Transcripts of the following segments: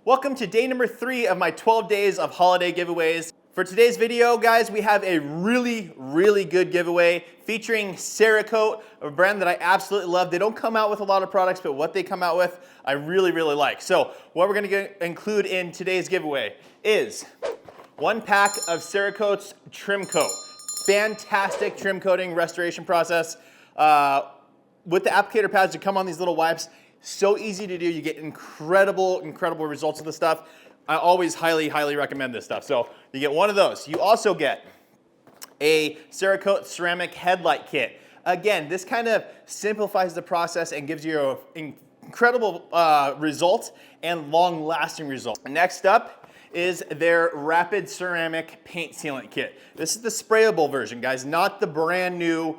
Welcome to day number 3 of my 12 days of holiday giveaways. For today's video, guys, we have a really good giveaway featuring Cerakote, a brand that I absolutely love. They don't come out with a lot of products, but what they come out with, I really like. So what we're gonna include in today's giveaway is 1 pack of Cerakote's trim coat. Fantastic trim coating restoration process. With the applicator pads that come on these little wipes, so easy to do. You get incredible results of the stuff. I always highly recommend this stuff. So you get 1 of those. You also get a Cerakote ceramic headlight kit. Again, this kind of simplifies the process and gives you an incredible result and long-lasting result. Next up is their rapid ceramic paint sealant kit. This is the sprayable version, guys, not the brand new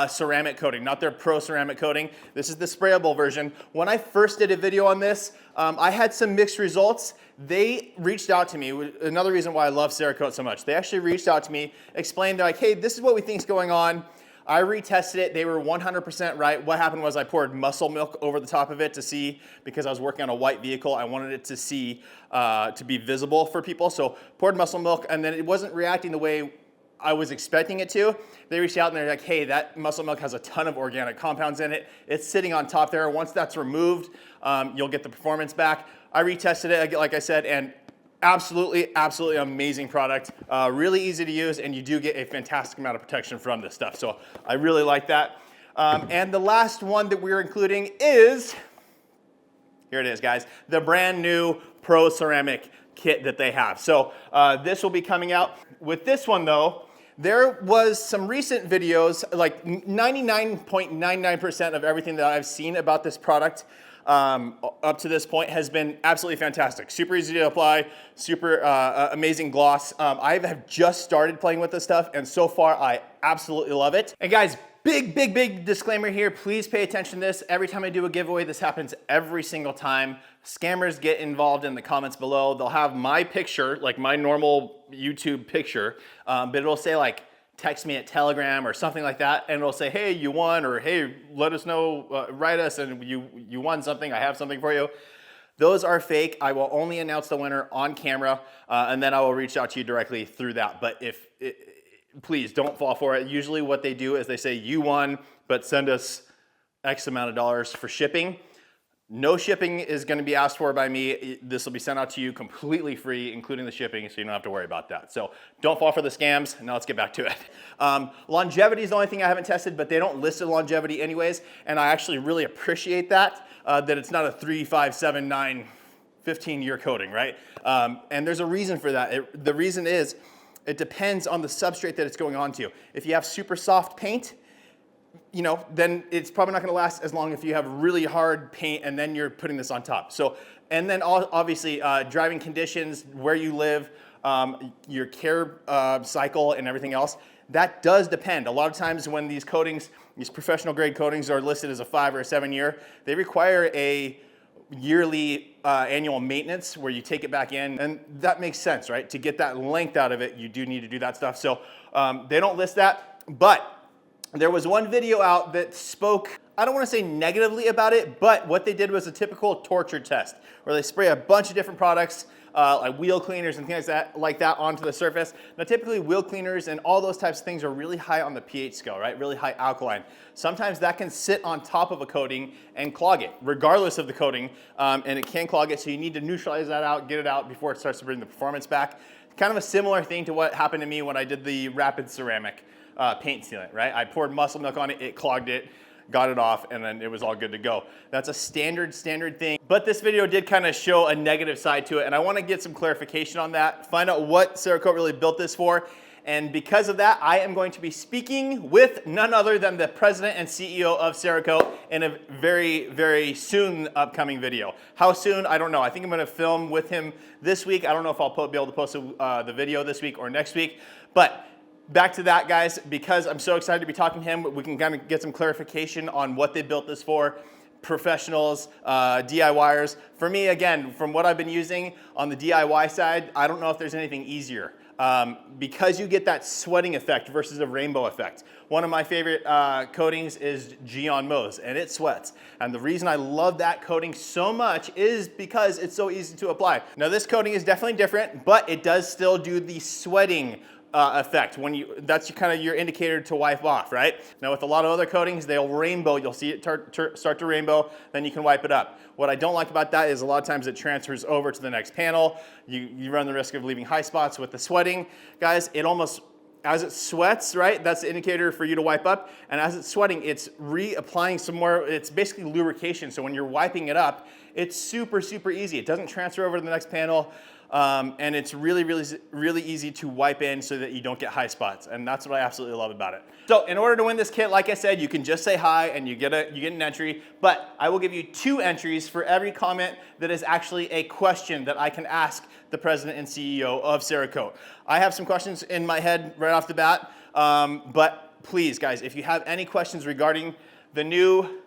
ceramic coating, not their pro ceramic coating. This is the sprayable version. When I first did a video on this, I had some mixed results. They reached out to me, another reason why I love Cerakote so much. They actually reached out to me, explained, they're like, hey, this is what we think is going on. I retested it, they were 100% right. What happened was I poured muscle milk over the top of it to see, because I was working on a white vehicle, I wanted it to see, to be visible for people. So poured muscle milk, and then it wasn't reacting the way I was expecting it to. They reached out and they're like, hey, that muscle milk has a ton of organic compounds in it. It's sitting on top there. Once that's removed, you'll get the performance back. I retested it, like I said, and absolutely amazing product. Really easy to use, and you do get a fantastic amount of protection from this stuff. So I really like that. And the last one that we're including is, here it is, guys, the brand new Pro Ceramic kit that they have. So this will be coming out. With this one though, there was some recent videos, like 99.99% of everything that I've seen about this product up to this point has been absolutely fantastic. Super easy to apply, super amazing gloss. I have just started playing with this stuff, and so far I absolutely love it. And guys, big disclaimer here. Please pay attention to this. Every time I do a giveaway, this happens every single time. Scammers get involved in the comments below. They'll have my picture, like my normal YouTube picture, but it'll say like, text me at Telegram or something like that, and it'll say, hey, you won, or hey, let us know, write us, and you won something, I have something for you. Those are fake. I will only announce the winner on camera, and then I will reach out to you directly through that. But please don't fall for it. Usually what they do is they say, you won, but send us X amount of dollars for shipping. No shipping is going to be asked for by me. This will be sent out to you completely free, including the shipping, so you don't have to worry about that. So don't fall for the scams. Now let's get back to it. Longevity is the only thing I haven't tested, but they don't list the longevity anyways, and I actually really appreciate that, that it's not a 3, 5, 7, 9, 15-year coating, right? And there's a reason for that. The reason is it depends on the substrate that it's going on to. If you have super soft paint, you know, then it's probably not going to last as long if you have really hard paint and then you're putting this on top. So, and then obviously driving conditions, where you live, your care cycle and everything else, that does depend. A lot of times when these coatings, these professional grade coatings are listed as a 5 or a 7 year, they require a yearly annual maintenance where you take it back in, and that makes sense, right? To get that length out of it, you do need to do that stuff. So they don't list that, but there was one video out that spoke, I don't want to say negatively about it, but what they did was a typical torture test where they spray a bunch of different products, like wheel cleaners and things like that onto the surface. Now typically wheel cleaners and all those types of things are really high on the pH scale, right? Really high alkaline. Sometimes that can sit on top of a coating and clog it, regardless of the coating, and it can clog it, so you need to neutralize that out, get it out before it starts to bring the performance back. Kind of a similar thing to what happened to me when I did the rapid ceramic paint sealant, right? I poured muscle milk on it, it clogged it, got it off, and then it was all good to go. That's a standard thing. But this video did kind of show a negative side to it, and I want to get some clarification on that, find out what Cerakote really built this for. And because of that, I am going to be speaking with none other than the president and CEO of Cerakote in a very soon upcoming video. How soon? I don't know. I think I'm going to film with him this week. I don't know if I'll be able to post the video this week or next week, but back to that, guys, because I'm so excited to be talking to him, we can kind of get some clarification on what they built this for. professionals, DIYers. For me, again, from what I've been using on the DIY side, I don't know if there's anything easier. Because you get that sweating effect versus a rainbow effect. One of my favorite coatings is Geon Mose, and it sweats. And the reason I love that coating so much is because it's so easy to apply. Now this coating is definitely different, but it does still do the sweating effect. That's kind of your indicator to wipe off, right? Now with a lot of other coatings, they'll rainbow. You'll see it start to rainbow, then you can wipe it up. What I don't like about that is a lot of times it transfers over to the next panel. You run the risk of leaving high spots with the sweating. Guys, it almost, as it sweats, right, that's the indicator for you to wipe up. And as it's sweating, it's reapplying some more, it's basically lubrication. So when you're wiping it up, it's super, super easy. It doesn't transfer over to the next panel. And it's really, really, really easy to wipe in so that you don't get high spots. And that's what I absolutely love about it. So in order to win this kit, like I said, you can just say hi and you get an entry, but I will give you 2 entries for every comment that is actually a question that I can ask the president and CEO of Cerakote. I have some questions in my head right off the bat, but please guys, if you have any questions regarding the new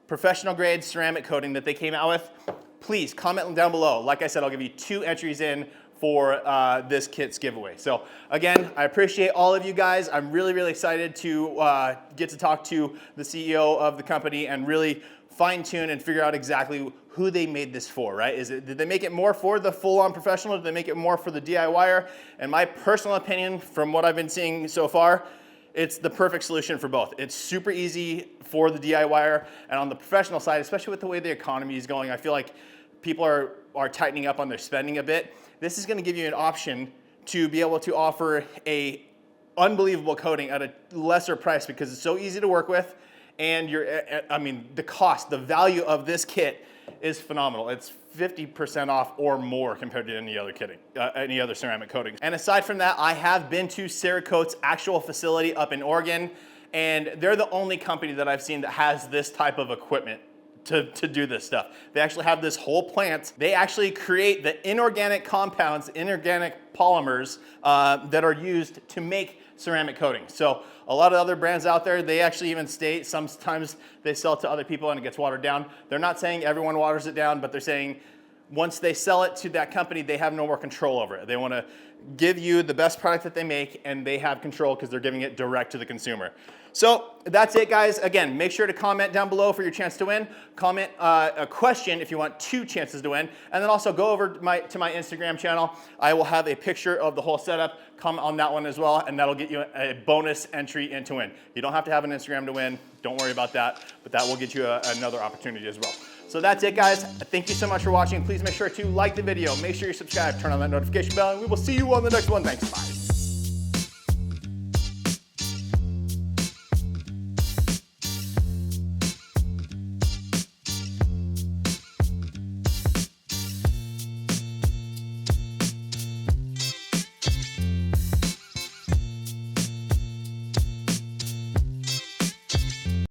professional grade ceramic coating that they came out with, please comment down below. Like I said, I'll give you 2 entries in for this kit's giveaway. So again, I appreciate all of you guys. I'm really, really excited to get to talk to the CEO of the company and really fine tune and figure out exactly who they made this for, right? Did they make it more for the full-on professional? Did they make it more for the DIYer? And my personal opinion from what I've been seeing so far, it's the perfect solution for both. It's super easy for the DIYer, and on the professional side, especially with the way the economy is going, I feel like people are tightening up on their spending a bit. This is gonna give you an option to be able to offer a unbelievable coating at a lesser price because it's so easy to work with, and the cost, the value of this kit is phenomenal. It's 50% off or more compared to any other ceramic coating. And aside from that, I have been to Cerakote's actual facility up in Oregon, and they're the only company that I've seen that has this type of equipment to do this stuff. They actually have this whole plant. They actually create the inorganic compounds, inorganic polymers that are used to make ceramic coating. So a lot of other brands out there, they actually even state sometimes they sell it to other people and it gets watered down. They're not saying everyone waters it down, but they're saying once they sell it to that company, they have no more control over it. They want to give you the best product that they make, and they have control because they're giving it direct to the consumer. So that's it, guys. Again, make sure to comment down below for your chance to win. Comment a question if you want 2 chances to win. And then also go over to my Instagram channel. I will have a picture of the whole setup. Comment on that one as well, and that'll get you a bonus entry in to win. You don't have to have an Instagram to win. Don't worry about that, but that will get you another opportunity as well. So that's it, guys. Thank you so much for watching. Please make sure to like the video. Make sure you subscribe, turn on that notification bell, and we will see you on the next one. Thanks, bye.